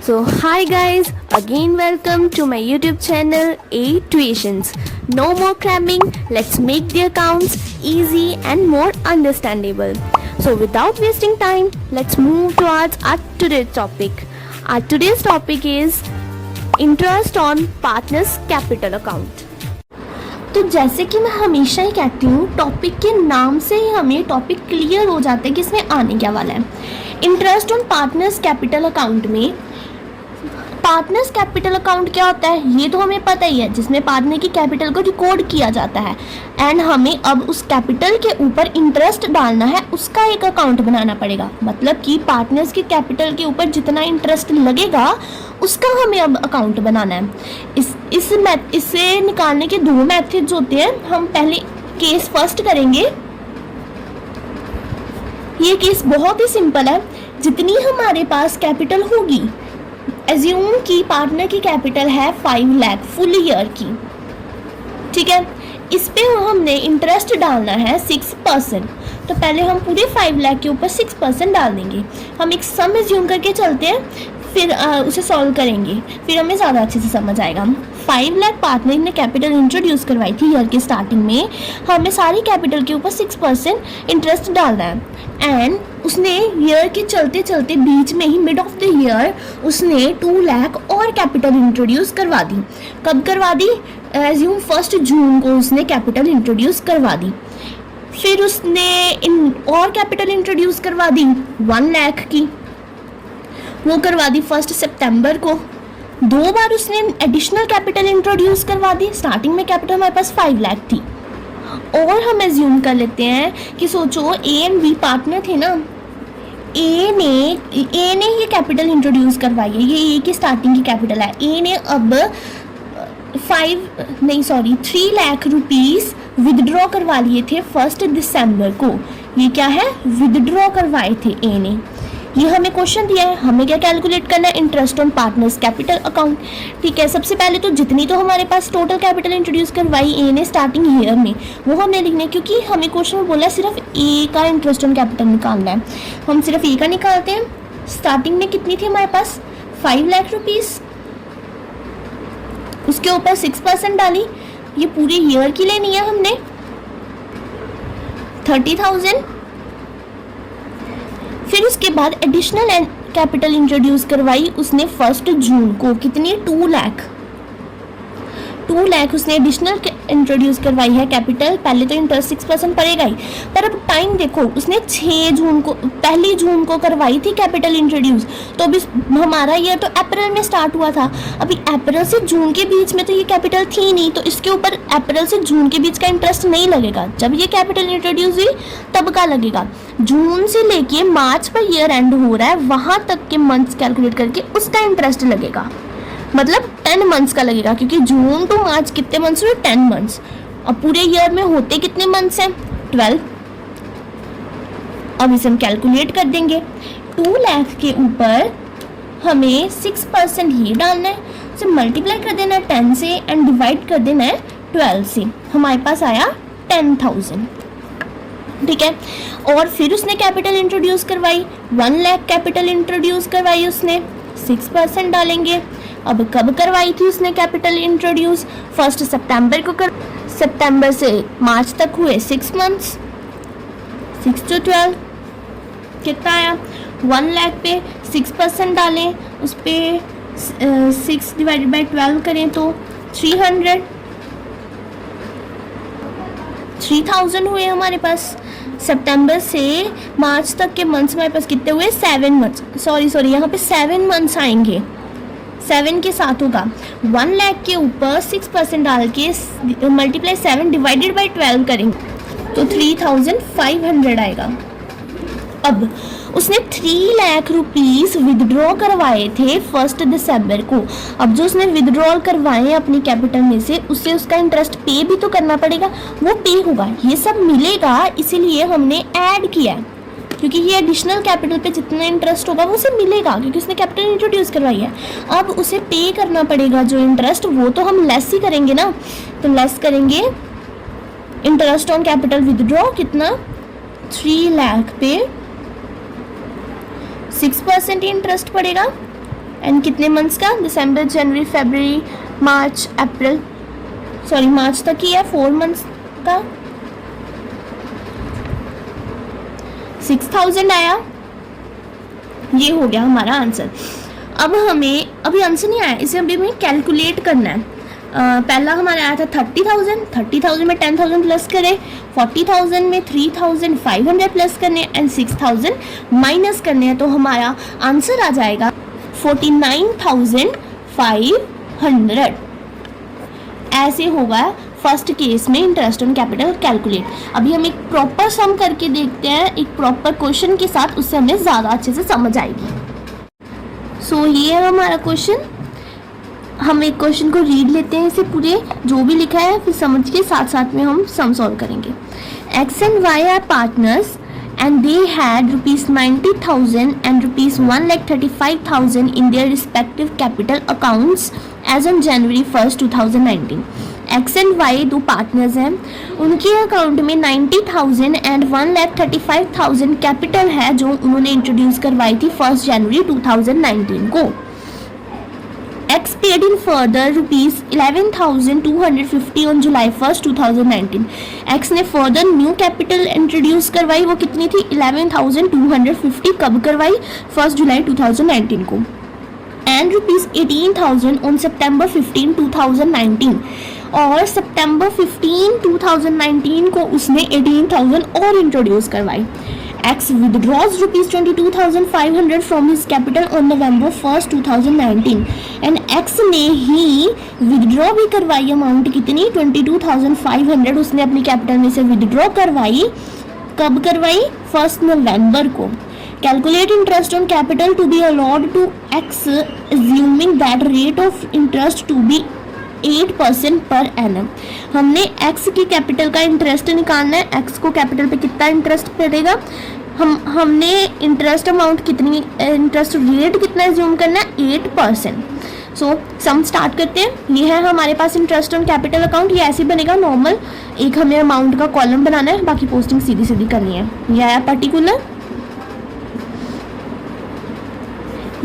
So hi guys, again welcome to my YouTube channel A Tuitions. No more cramming, let's make the accounts easy and more understandable. So without wasting time, let's move towards our today's topic. Our today's topic is interest on partners capital account. तो जैसे कि मैं हमेशा ही कहती हूँ, topic के नाम से ही हमें टॉपिक क्लियर हो जाता है कि इसमें आने क्या वाला है। Interest on partners capital account में पार्टनर्स कैपिटल अकाउंट क्या होता है ये तो हमें पता ही है, जिसमें पार्टनर की कैपिटल को रिकॉर्ड किया जाता है एंड हमें अब उस कैपिटल के ऊपर इंटरेस्ट डालना है, उसका एक अकाउंट बनाना पड़ेगा। मतलब कि पार्टनर्स की कैपिटल के ऊपर जितना इंटरेस्ट लगेगा उसका हमें अब अकाउंट बनाना है। इसे निकालने के दो मेथड्स होते हैं। हम पहले केस फर्स्ट करेंगे। ये केस बहुत ही सिंपल है। जितनी हमारे पास कैपिटल होगी, एज्यूम की पार्टनर की कैपिटल है 5 लाख फुल ईयर की, ठीक है। इस पे हमने इंटरेस्ट डालना है 6%। तो पहले हम पूरे 5 लाख के ऊपर 6% डाल देंगे। हम एक सम एज्यूम करके चलते हैं, फिर उसे सॉल्व करेंगे, फिर हमें ज़्यादा अच्छे से समझ आएगा। 5 लाख पार्टनर ने कैपिटल इंट्रोड्यूस करवाई थी ईयर के स्टार्टिंग में। हमें सारी कैपिटल के ऊपर 6% इंटरेस्ट डालना है एंड उसने ईयर के चलते चलते बीच में ही मिड ऑफ द ईयर उसने 2 लाख और कैपिटल इंट्रोड्यूस करवा दी। कब करवा दी? एज्यूम 1 जून को उसने कैपिटल इंट्रोड्यूस करवा दी। फिर उसने और कैपिटल इंट्रोड्यूस करवा दी 1 लाख की, वो करवा दी 1 सितंबर को। 2 बार उसने एडिशनल कैपिटल इंट्रोड्यूस करवा दी। स्टार्टिंग में कैपिटल हमारे पास 5 लाख थी। और हम एज्यूम कर लेते हैं कि सोचो ए एंड बी पार्टनर थे ना, ए ने ये कैपिटल इंट्रोड्यूस करवाई है, ये ए की स्टार्टिंग की कैपिटल है। ए ने अब 3 लाख रुपीस विदड्रॉ करवा लिए थे 1 दिसंबर को। ये क्या है? विदड्रॉ करवाए थे ए ने। ये हमें क्वेश्चन दिया है, हमें क्या कैलकुलेट करना है? Interest on partners capital account, ठीक है। सबसे पहले तो जितनी तो हमारे पास टोटल कैपिटल इंट्रोड्यूस करवाई ए ने स्टार्टिंग ईयर में, वो हमने लिखना है, क्योंकि हमें क्वेश्चन में बोला है सिर्फ ए का इंटरेस्ट ऑन कैपिटल निकालना है। हम सिर्फ ए का निकालते हैं। स्टार्टिंग में कितनी थी हमारे पास? 5 लाख रुपीज़। उसके ऊपर 6% डाली। ये पूरे ईयर की लेनी है हमने 30,000। फिर उसके बाद एडिशनल कैपिटल इंट्रोड्यूस करवाई उसने 1 जून को। कितनी? 2 लाख उसने एडिशनल इंट्रोड्यूस करवाई है कैपिटल। पहले तो इंटरेस्ट 6% पड़ेगा ही, पर अब टाइम देखो, उसने 1 जून को करवाई थी कैपिटल इंट्रोड्यूस। तो अभी हमारा ईयर तो अप्रैल में स्टार्ट हुआ था। अभी अप्रैल से जून के बीच में तो ये कैपिटल थी नहीं, तो इसके ऊपर अप्रैल से जून के बीच का इंटरेस्ट नहीं लगेगा। जब ये कैपिटल इंट्रोड्यूस हुई तब का लगेगा। जून से लेके मार्च पर ईयर एंड हो रहा है, वहां तक के मंथ्स कैलकुलेट करके उसका इंटरेस्ट लगेगा। मतलब 10 मंथ्स का लगेगा, क्योंकि जून टू मार्च कितने मंथ्स हुए? 10 मंथ्स। अब पूरे ईयर में होते कितने मंथ्स हैं? 12। अब इसे हम कैलकुलेट कर देंगे। 2 लाख के ऊपर हमें 6% ही डालना है, उसे मल्टीप्लाई कर देना है 10 से एंड डिवाइड कर देना है 12 से। हमारे पास आया 10,000, ठीक है। और फिर उसने कैपिटल इंट्रोड्यूस करवाई 1 लाख कैपिटल इंट्रोड्यूस करवाई उसने, 6% डालेंगे। अब कब करवाई थी उसने कैपिटल इंट्रोड्यूस? 1 सितंबर को सितंबर से मार्च तक हुए 6 मंथ्स। 6 to 12 कितना आया? 1 लाख पे 6% डालें, उस पर 6 डिवाइडेड बाई 12 करें तो 3,000 हुए हमारे पास। सितंबर से मार्च तक के मंथ्स हमारे पास कितने हुए? 7 मंथ्स। सॉरी यहाँ पे 7 मंथ्स आएंगे, 7 के साथ होगा। 1 लाख के ऊपर 6% डाल के मल्टीप्लाई 7 डिवाइडेड बाई 12 करेंगे तो 3,500 आएगा। अब उसने 3 लाख रुपीस विदड्रॉ करवाए थे 1 दिसंबर को। अब जो उसने विदड्रॉल करवाए अपनी कैपिटल में से, उससे उसका इंटरेस्ट पे भी तो करना पड़ेगा, वो पे होगा। ये सब मिलेगा, इसीलिए हमने ऐड किया है, क्योंकि ये एडिशनल कैपिटल पे जितना इंटरेस्ट होगा वो उसे मिलेगा, क्योंकि उसने कैपिटल इंट्रोड्यूस करवाई है। अब उसे पे करना पड़ेगा जो इंटरेस्ट, वो तो हम लेस ही करेंगे ना। तो लेस करेंगे इंटरेस्ट ऑन कैपिटल विदड्रॉ, कितना? 3 लाख पे 6% इंटरेस्ट पड़ेगा एंड कितने मंथ्स का, दिसंबर, जनवरी, फरवरी, मार्च, अप्रैल, सॉरी मार्च तक ही है, 4 मंथ्स का 6000 आया। ये हो गया हमारा आंसर। अब हमें अभी आंसर नहीं आया, इसे अभी हमें कैलकुलेट करना है। पहला हमारा आया था 30,000 में 10,000 प्लस करें, 40,000 में 3,500 प्लस करने एंड 6,000 माइनस करने हैं, तो हमारा आंसर आ जाएगा 49,500। ऐसे होगा फर्स्ट केस में इंटरेस्ट ऑन कैपिटल कैलकुलेट। अभी हम एक प्रॉपर सम करके देखते हैं, एक प्रॉपर क्वेश्चन के साथ, उससे हमें ज़्यादा अच्छे से समझ आएगी। सो ये है हमारा क्वेश्चन। हम एक क्वेश्चन को रीड लेते हैं, इसे पूरे जो भी लिखा है फिर समझ के साथ साथ में हम सम सॉल्व करेंगे। X and Y are partners and they had rupees 90,000 and rupees 1,35,000 in their respective capital accounts as on January 1st 2019। X and Y दो पार्टनर्स हैं, उनके अकाउंट में 90,000 एंड 1,35,000 कैपिटल है जो उन्होंने इंट्रोड्यूस करवाई थी 1 जनवरी 2019 को। X paid in further rupees 11,250 on July 1st 2019। X ने फर्दर न्यू कैपिटल इंट्रोड्यूस करवाई, वो कितनी थी 11,250, कब करवाई 1 जुलाई 2019 को। एंड रुपीज़ 18,000 ऑन September 15, 2019, और September 15, 2019 को उसने 18,000 और इंट्रोड्यूस करवाई। X withdraws rupees 22,500 from his capital on November 1st 2019 and X ने ही विदड्रॉ भी करवाई अमाउंट कितनी 22,500 उसने अपनी कैपिटल में से विदड्रॉ करवाई, कब करवाई 1 नवंबर को। Calculate interest on capital to be allowed to X assuming that rate of interest to be 8% per annum. हमने X की कैपिटल का इंटरेस्ट निकालना है, X को कैपिटल पे कितना इंटरेस्ट पड़ेगा, हमने इंटरेस्ट अमाउंट कितनी, इंटरेस्ट रेट कितना एज्यूम करना है 8%। सो सम स्टार्ट करते हैं। ये है हमारे पास इंटरेस्ट ऑन कैपिटल अकाउंट, ये ऐसे बनेगा नॉर्मल, एक हमें अमाउंट का कॉलम बनाना है, बाकी पोस्टिंग सीधी सीधी करनी है। ये आया पर्टिकुलर,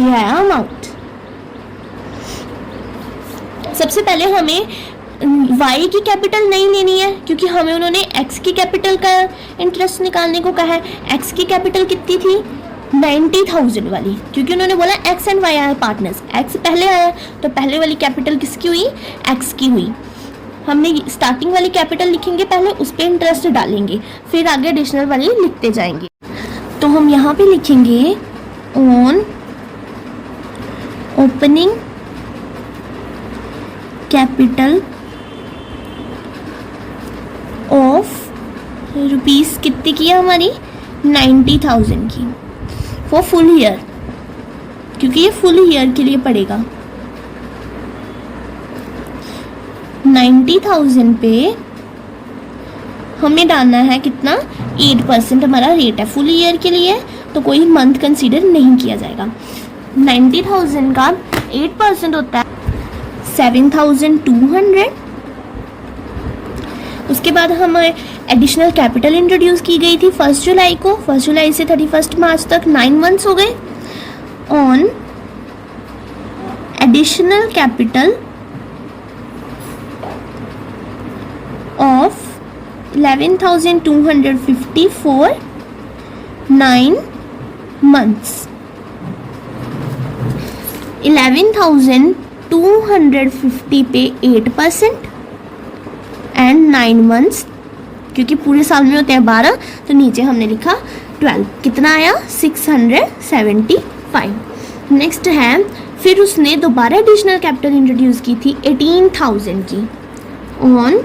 ये आया अमाउंट। सबसे पहले हमें y की कैपिटल नहीं लेनी है क्योंकि हमें उन्होंने x की कैपिटल का इंटरेस्ट निकालने को कहा है। x की कैपिटल कितनी थी 90,000 वाली, क्योंकि उन्होंने बोला x and y are partners, x पहले आया तो पहले वाली कैपिटल किसकी हुई x की हुई। हमने स्टार्टिंग वाली कैपिटल लिखेंगे पहले, उस पर इंटरेस्ट डालेंगे, फिर आगे एडिशनल वाली लिखते जाएंगे। तो हम यहाँ पे लिखेंगे on opening capital of rupees कितनी की है हमारी 90,000 की फॉर फुल ईयर, क्योंकि ये फुल ईयर के लिए पड़ेगा। 90,000 पे हमें डालना है कितना 8% हमारा रेट है, फुल ईयर के लिए तो कोई मंथ कंसीडर नहीं किया जाएगा। 90,000 का 8% होता है 7,200। उसके बाद हम एडिशनल कैपिटल इंट्रोड्यूस की गई थी 1 जुलाई को, 1 जुलाई से 31 मार्च तक 9 मंथ्स हो गए। On additional capital of 11,250 for 9 months. 11,250 पे 8% एंड 9 मंथ्स, क्योंकि पूरे साल में होते हैं 12, तो नीचे हमने लिखा 12। कितना आया 675। नेक्स्ट है, फिर उसने दोबारा एडिशनल कैपिटल इंट्रोड्यूस की थी 18,000 की। On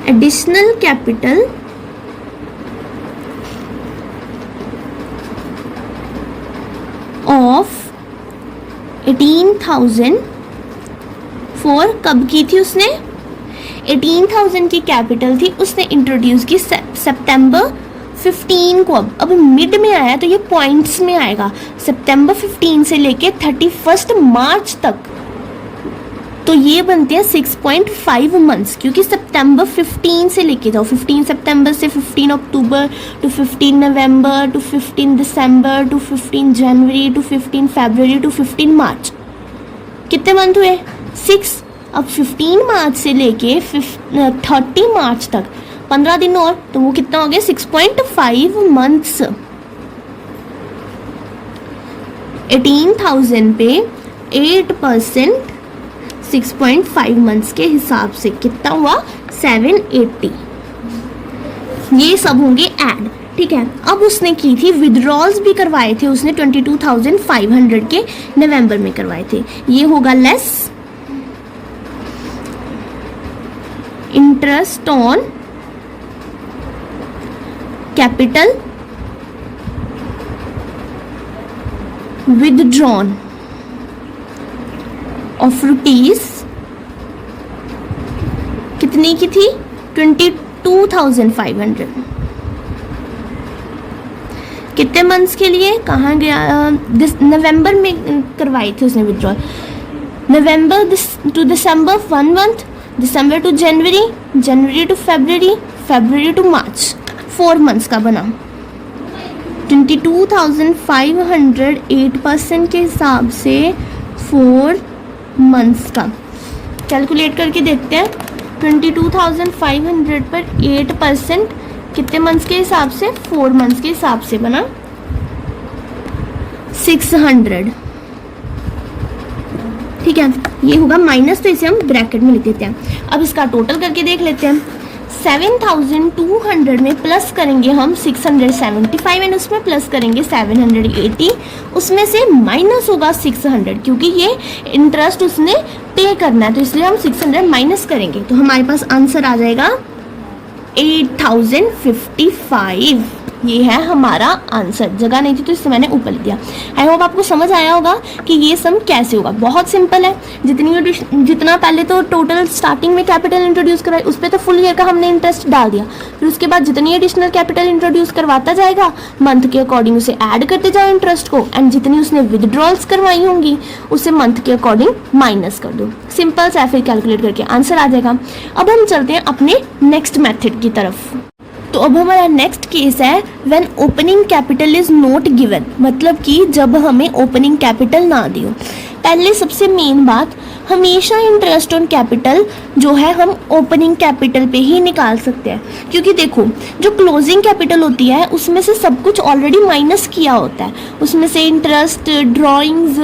additional capital of 18,000 for, कब की थी उसने 18,000 की कैपिटल थी उसने इंट्रोड्यूस की सितंबर 15 को। अब मिड में आया तो ये पॉइंट्स में आएगा, सितंबर 15 से लेके 31 मार्च तक। तो ये बनते हैं 6.5 मंथ्स, क्योंकि सितंबर 15 से लेके जाओ, 15 सितंबर से 15 अक्टूबर टू 15 नवंबर टू 15 दिसंबर टू 15 जनवरी टू 15 फरवरी टू 15 मार्च, कितने मंथ हुए? 6। अब 15 मार्च से लेके 30 मार्च तक 15 दिन और, तो वो कितना हो गया? 6.5 मंथ्स। 18,000 पे 8% 6.5 मंथ्स के हिसाब से कितना हुआ? 780। ये सब होंगे ऐड, ठीक है। अब उसने की थी विड्रॉल्स भी करवाए थे उसने, 22,500 के नवंबर में करवाए थे। ये होगा less interest on capital withdrawn of rupees, कितनी की थी? 22,500। कितने मंथ्स के लिए? कहाँ गया? नवंबर में करवाई थी उसने विड्रॉल। नवंबर टू दिसंबर 1 मंथ, दिसंबर टू जनवरी, जनवरी टू फरवरी, फरवरी टू मार्च, 4 मंथ्स का बना। 22,500 8% के हिसाब से 4 मंथ्स का कैलकुलेट करके देखते हैं। 22,500 पर 8% कितने मंथ्स के हिसाब से? 4 मंथ्स के हिसाब से बना 600, ठीक है। ये होगा माइनस, तो इसे हम ब्रैकेट में लिख देते हैं। अब इसका टोटल करके देख लेते हैं। 7,200 में प्लस करेंगे हम 675 एंड उसमें प्लस करेंगे 780, उसमें से माइनस होगा 600, क्योंकि ये इंटरेस्ट उसने पे करना है, तो इसलिए हम 600 माइनस करेंगे, तो हमारे पास आंसर आ जाएगा 8,055। ये है हमारा आंसर। जगह नहीं थी तो इससे मैंने ऊपर लिख दिया। आई होप आपको समझ आया होगा कि ये सम कैसे होगा। बहुत सिंपल है। जितना पहले तो टोटल स्टार्टिंग में कैपिटल इंट्रोड्यूस कराई, उस पर तो फुल ईयर का हमने इंटरेस्ट डाल दिया। फिर उसके बाद जितनी एडिशनल कैपिटल इंट्रोड्यूस करवाता जाएगा, मंथ के अकॉर्डिंग उसे ऐड करते जाओ इंटरेस्ट को, एंड जितनी उसने विदड्रॉल्स करवाई होंगी उसे मंथ के अकॉर्डिंग माइनस कर दो। सिंपल सा, फिर कैलकुलेट करके आंसर आ जाएगा। अब हम चलते हैं अपने नेक्स्ट मेथड की तरफ। तो अब हमारा नेक्स्ट केस है when opening capital is not given, मतलब कि जब हमें ओपनिंग कैपिटल ना दियो। पहले सबसे मेन बात, हमेशा इंटरेस्ट ऑन कैपिटल जो है हम ओपनिंग कैपिटल पे ही निकाल सकते हैं, क्योंकि देखो जो क्लोजिंग कैपिटल होती है उसमें से सब कुछ ऑलरेडी माइनस किया होता है, उसमें से इंटरेस्ट, ड्रॉइंग्स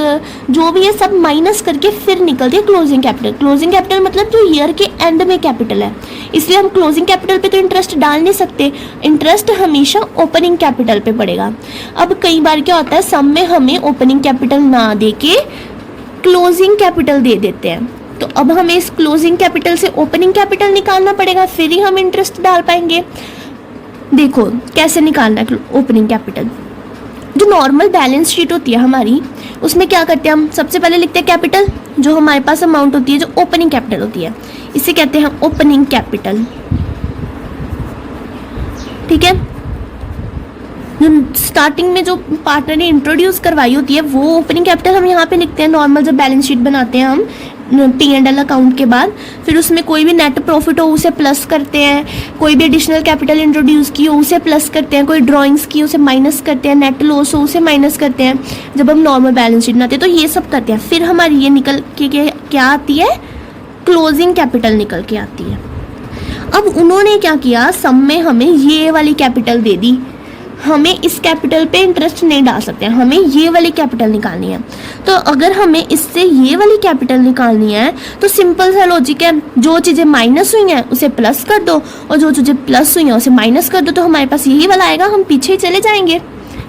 जो भी है सब माइनस करके फिर निकलती है क्लोजिंग कैपिटल। क्लोजिंग कैपिटल मतलब जो ईयर के एंड में कैपिटल है, इसलिए हम क्लोजिंग कैपिटल पे तो इंटरेस्ट डाल नहीं सकते, इंटरेस्ट हमेशा ओपनिंग कैपिटल पे पड़ेगा। अब कई बार क्या होता है, सम में हमें ओपनिंग कैपिटल ना दे के क्लोजिंग कैपिटल दे देते हैं, तो अब हमें इस क्लोजिंग कैपिटल से ओपनिंग कैपिटल निकालना पड़ेगा, फिर ही हम इंटरेस्ट डाल पाएंगे। देखो कैसे निकालना है ओपनिंग कैपिटल। जो नॉर्मल बैलेंस शीट होती है हमारी, उसमें क्या करते हैं हम, सबसे पहले लिखते हैं कैपिटल, जो हमारे पास अमाउंट होती है, जो ओपनिंग कैपिटल होती है, इसे कहते हैं ओपनिंग कैपिटल, ठीक है। जो स्टार्टिंग में जो पार्टनर ने इंट्रोड्यूस करवाई होती है वो ओपनिंग कैपिटल हम यहाँ पे लिखते हैं। नॉर्मल जब बैलेंस शीट बनाते हैं हम P&L अकाउंट के बाद, फिर उसमें कोई भी नेट प्रॉफिट हो उसे प्लस करते हैं, कोई भी एडिशनल कैपिटल इंट्रोड्यूस की हो उसे प्लस करते हैं, कोई ड्राइंग्स की उसे माइनस करते हैं, नेट लॉस हो उसे माइनस करते हैं जब हम नॉर्मल बैलेंस शीट बनाते हैं, तो ये सब करते हैं। फिर हमारी ये निकल के क्या आती है, क्लोजिंग कैपिटल निकल के आती है। अब उन्होंने क्या किया, सम में हमें ये वाली कैपिटल दे दी, हमें इस कैपिटल पे इंटरेस्ट नहीं डाल सकते हैं, हमें ये वाली कैपिटल निकालनी है। तो अगर हमें इससे ये वाली कैपिटल निकालनी है तो सिंपल सा लॉजिक है, जो चीज़ें माइनस हुई हैं उसे प्लस कर दो और जो चीज़ें प्लस हुई हैं उसे माइनस कर दो, तो हमारे पास यही वाला आएगा, हम पीछे ही चले जाएंगे,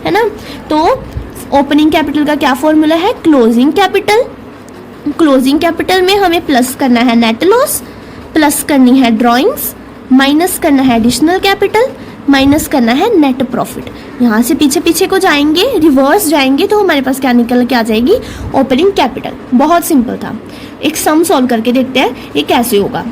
है ना। तो ओपनिंग कैपिटल का क्या फॉर्मूला है, क्लोजिंग कैपिटल। क्लोजिंग कैपिटल में हमें प्लस करना है नेट लॉस, प्लस करनी है ड्रॉइंग्स, माइनस करना है एडिशनल कैपिटल, माइनस करना है नेट प्रॉफिट। यहाँ से पीछे पीछे को जाएंगे, रिवर्स जाएंगे, तो हमारे पास क्या निकल के आ जाएगी, ओपनिंग कैपिटल। बहुत सिंपल था। एक सम सॉल्व करके देखते हैं ये कैसे होगा।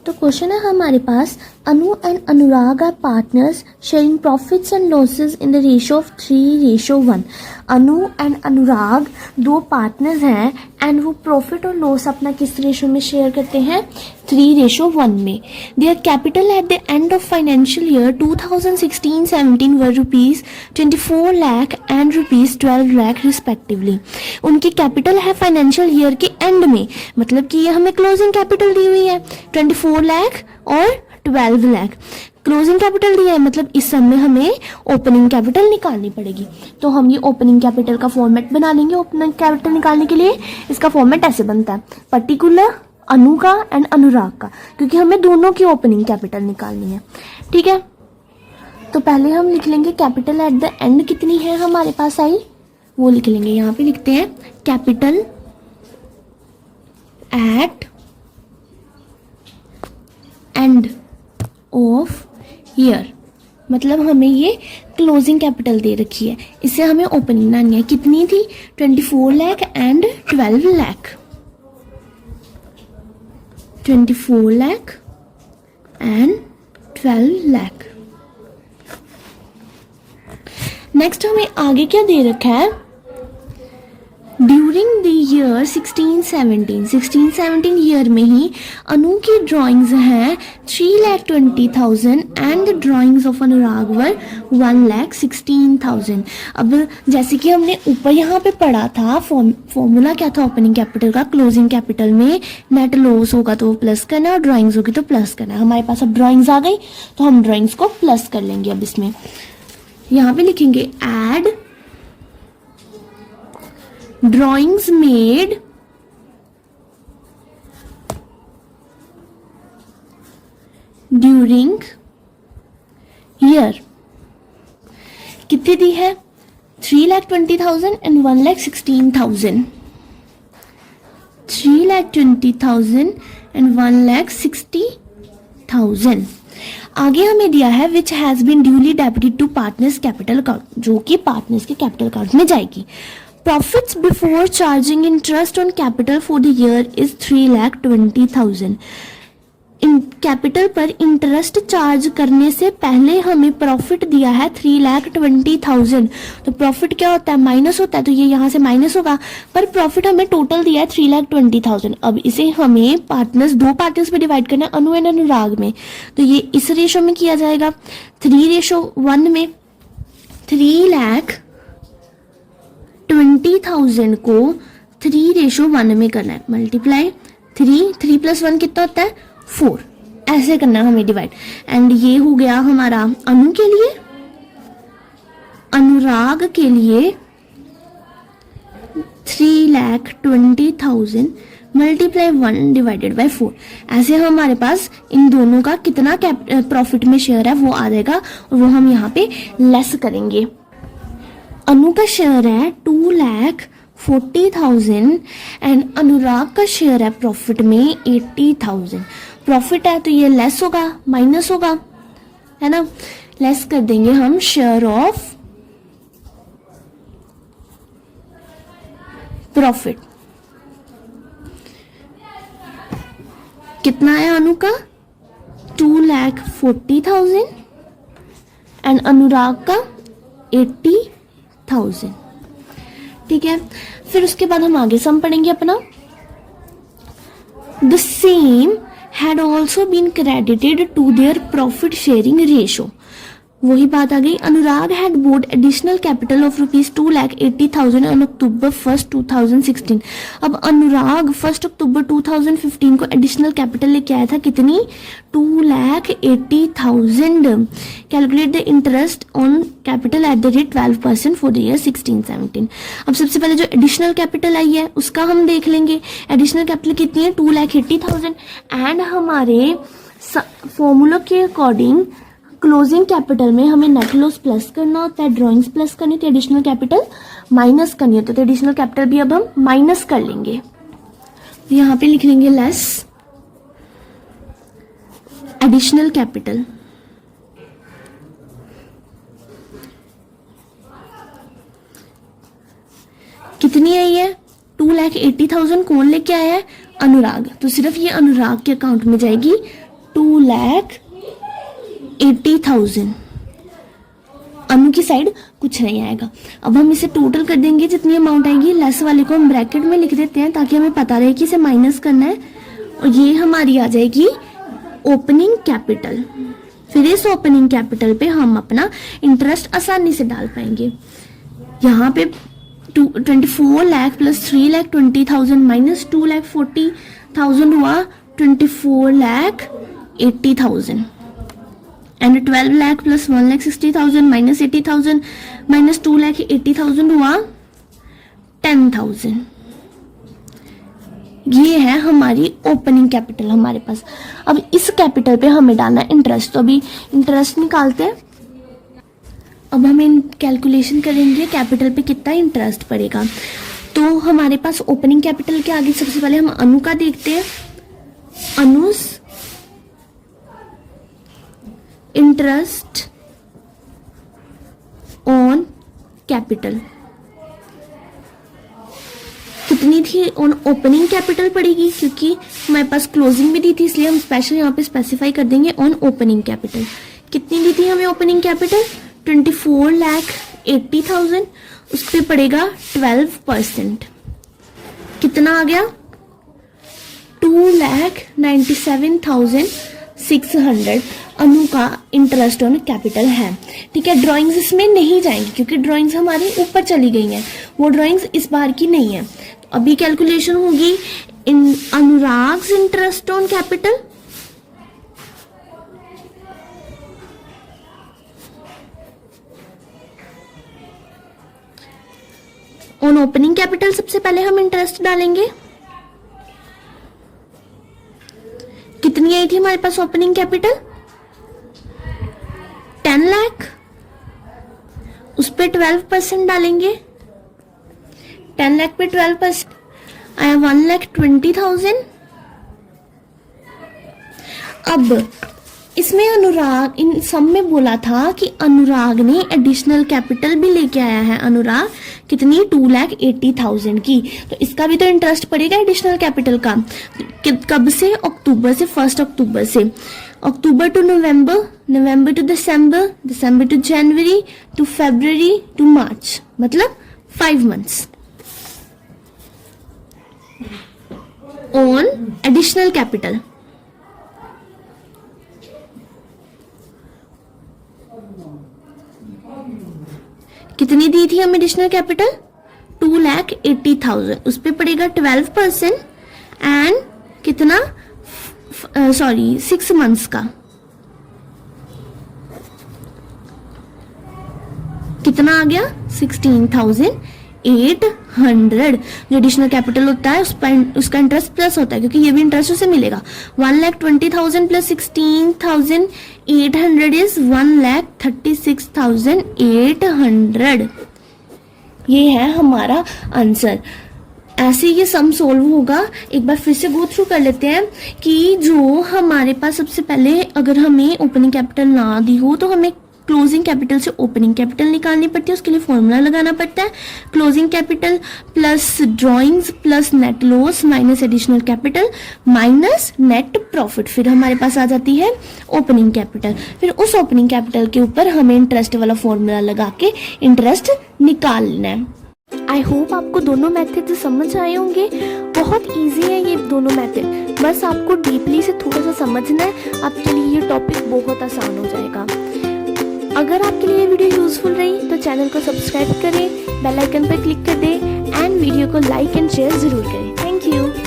तो क्वेश्चन है हमारे पास, Anu and Anurag are partners sharing profits and losses in the ratio of 3:1। Anu and Anurag दो पार्टनर्स हैं एंड वो प्रॉफिट और लॉस अपना किस रेशियो में शेयर करते हैं, 3:1 में। Their capital at the end of financial year 2016-17 were ₹24 lakh and ₹12 lakh respectively. उनकी कैपिटल है फाइनेंशियल ईयर के एंड में, मतलब कि ये हमें क्लोजिंग कैपिटल दी हुई है 24 लाख और 12 लाख। क्लोजिंग कैपिटल दिया है, मतलब इस सब में हमें ओपनिंग कैपिटल निकालनी पड़ेगी। तो हम ये ओपनिंग कैपिटल का फॉर्मेट बना लेंगे। ओपनिंग कैपिटल निकालने के लिए इसका फॉर्मेट ऐसे बनता है, पर्टिकुलर अनु का एंड अनुराग का, क्योंकि हमें दोनों की ओपनिंग कैपिटल निकालनी है। ठीक है, तो पहले हम लिख लेंगे कैपिटल एट द एंड कितनी है हमारे पास आई, वो लिख लेंगे। यहाँ पे लिखते हैं capital eight end of year, मतलब हमें ये क्लोजिंग कैपिटल दे रखी है, इससे हमें ओपनिंग बनानी है। कितनी थी, 24 lakh and 12 lakh. 24 lakh and 12 lakh. Next हमें आगे क्या दे रखा है, ड्यूरिंग द ईयर 16-17 ईयर में ही अनु की ड्राइंग्स हैं 3,20,000 एंड द ड्राइंग्स ऑफ अनुराग वर 1,16,000। अब जैसे कि हमने ऊपर यहाँ पे पढ़ा था, फॉर्मूला क्या था ओपनिंग कैपिटल का, क्लोजिंग कैपिटल में नेट लॉस होगा तो प्लस करना और ड्राइंग्स होगी तो प्लस करना। हमारे पास अब ड्राइंग्स आ गई तो हम ड्राइंग्स को प्लस कर लेंगे। अब इसमें यहाँ पे लिखेंगे add drawings made during year। कितनी दी है, 3,20,000 एंड 1,16,000। 3,20,000 एंड 1,60,000। आगे हमें दिया है which has been duly debited to partners capital account, जो कि पार्टनर्स के कैपिटल अकाउंट में जाएगी। Profits before charging interest on capital for the year is 3,20,000। In capital पर इंटरेस्ट चार्ज करने से पहले हमें प्रॉफिट दिया है 3,20,000। तो प्रॉफिट क्या होता है, माइनस होता है, तो ये यहाँ से माइनस होगा, पर प्रॉफिट हमें टोटल दिया है 3,20,000। अब इसे हमें पार्टनर्स, दो पार्टनर्स में डिवाइड करना है, अनु एंड अनुराग में। तो ये इस रेशो में किया जाएगा 3:1 में। 3,20,000 को 3:1 में करना है, मल्टीप्लाई 3 + 1 कितना होता है, 4। ऐसे करना है हमें डिवाइड। एंड ये हो गया हमारा अनु के लिए। अनुराग के लिए 3,20,000 मल्टीप्लाई 1 डिवाइडेड बाई 4। ऐसे हमारे पास इन दोनों का कितना प्रॉफिट में शेयर है वो आ जाएगा, और वो हम यहाँ पे लेस करेंगे। अनु का शेयर है 2,40,000 एंड अनुराग का शेयर है प्रॉफिट में 80,000। प्रॉफिट है तो ये लेस होगा, माइनस होगा, है ना। लेस कर देंगे हम शेयर ऑफ प्रॉफिट। कितना है अनु का, 2,40,000 एंड अनुराग का 80,000। ठीक है, फिर उसके बाद हम आगे सम पढ़ेंगे अपना। The same had also been credited to their profit sharing ratio. वही बात आ गई। Anurag had brought additional capital of ₹2,80,000 on October 1, 2016। अब अनुराग 1 अक्टूबर 2015 को एडिशनल कैपिटल लेके आया था, कितनी, 2,80,000। Calculate the interest on capital at the rate 12% for the year 16-17। अब सबसे पहले जो एडिशनल कैपिटल आई है उसका हम देख लेंगे। एडिशनल कैपिटल कितनी है, 2,80,000 एंड हमारे फॉर्मूला के अकॉर्डिंग क्लोजिंग कैपिटल में हमें नेट लॉस प्लस करना होता है, ड्राइंग्स प्लस करनी होती है, एडिशनल कैपिटल माइनस करनी होती है। तो एडिशनल कैपिटल भी अब हम माइनस कर लेंगे। तो यहाँ पे लिख लेंगे लेस एडिशनल कैपिटल। कितनी आई है, 2,80,000। कौन लेके आया है, अनुराग। तो सिर्फ ये अनुराग के अकाउंट में जाएगी 2,80,000। अनु की साइड कुछ नहीं आएगा। अब हम इसे टोटल कर देंगे, जितनी अमाउंट आएगी लेस वाले को हम ब्रैकेट में लिख देते हैं ताकि हमें पता रहे कि इसे माइनस करना है, और ये हमारी आ जाएगी ओपनिंग कैपिटल। फिर इस ओपनिंग कैपिटल पे हम अपना इंटरेस्ट आसानी से डाल पाएंगे। यहाँ पे 24 लाख प्लस 3,20,000 माइनस 2,40,000 हुआ 24,80,000, and 12 lakh plus 1,60,000 minus 80,000 minus 2,80,000 हुआ 10,000। ये है हमारी ओपनिंग कैपिटल हमारे पास। अब इस कैपिटल पे हमें डालना है इंटरेस्ट, तो अभी इंटरेस्ट निकालते हैं। अब हम कैलकुलेशन करेंगे कैपिटल पे कितना इंटरेस्ट पड़ेगा। तो हमारे पास ओपनिंग कैपिटल के आगे सबसे पहले हम अनु का देखते हैं। अनुस इंटरेस्ट ऑन कैपिटल कितनी थी ऑन ओपनिंग कैपिटल पड़ेगी, क्योंकि हमारे पास क्लोजिंग भी दी थी इसलिए हम स्पेशल यहाँ पे स्पेसिफाई कर देंगे ऑन ओपनिंग कैपिटल। कितनी दी थी हमें ओपनिंग कैपिटल 24,80,000, उस पर पड़ेगा 12%। कितना आ गया 2,97,600 अनु का इंटरेस्ट ऑन कैपिटल है। ठीक है, ड्राइंग्स इसमें नहीं जाएंगी क्योंकि ड्राइंग्स हमारी ऊपर चली गई हैं, वो ड्राइंग्स इस बार की नहीं है। तो अभी कैलकुलेशन होगी in Anurag's interest on capital. On opening capital सबसे पहले हम इंटरेस्ट डालेंगे। कितनी आई थी हमारे पास ओपनिंग कैपिटल 10 लाख, उस पे 12% डालेंगे। 10 लाख पे 12% आया 1,20,000। अब इसमें अनुराग इन सब में बोला था कि अनुराग ने एडिशनल कैपिटल भी लेके आया है। अनुराग कितनी 2,80,000 की, तो इसका भी तो इंटरेस्ट पड़ेगा एडिशनल कैपिटल का। कब से, अक्टूबर से, 1 अक्टूबर से। अक्टूबर टू नवंबर, नवंबर टू दिसंबर, दिसंबर टू जनवरी टू फरवरी टू मार्च, मतलब 5 मंथ्स ऑन एडिशनल कैपिटल। कितनी दी थी हमें एडिशनल कैपिटल 2,80,000, उस पे पड़ेगा 12% एंड कितना 6 मंथ्स का। कितना आ गया 16,800। जो एडिशनल कैपिटल होता है उसका इंटरेस्ट प्लस होता है, क्योंकि ये भी इंटरेस्ट उसे मिलेगा। 1,20,000 प्लस 16,800 इज 1,36,800। ये है हमारा आंसर। ऐसे ये सम सोल्व होगा। एक बार फिर से गो थ्रू कर लेते हैं कि जो हमारे पास सबसे पहले अगर हमें ओपनिंग कैपिटल ना दी हो तो हमें क्लोजिंग कैपिटल से ओपनिंग कैपिटल निकालनी पड़ती है। उसके लिए फॉर्मूला लगाना पड़ता है closing capital plus drawings plus net loss minus additional capital minus net profit. फिर हमारे पास आ जाती है ओपनिंग कैपिटल। फिर उस ओपनिंग कैपिटल के ऊपर हमें इंटरेस्ट वाला फॉर्मूला लगा के इंटरेस्ट निकालना है। आई होप आपको दोनों मेथड समझ आए होंगे। बहुत इजी है ये दोनों मेथड, बस आपको डीपली से थोड़ा सा समझना है, आपके लिए ये टॉपिक बहुत आसान हो जाएगा। अगर आपके लिए ये वीडियो यूजफुल रही तो चैनल को सब्सक्राइब करें, बेल आइकन पर क्लिक कर दें एंड वीडियो को लाइक एंड शेयर जरूर करें। Thank you.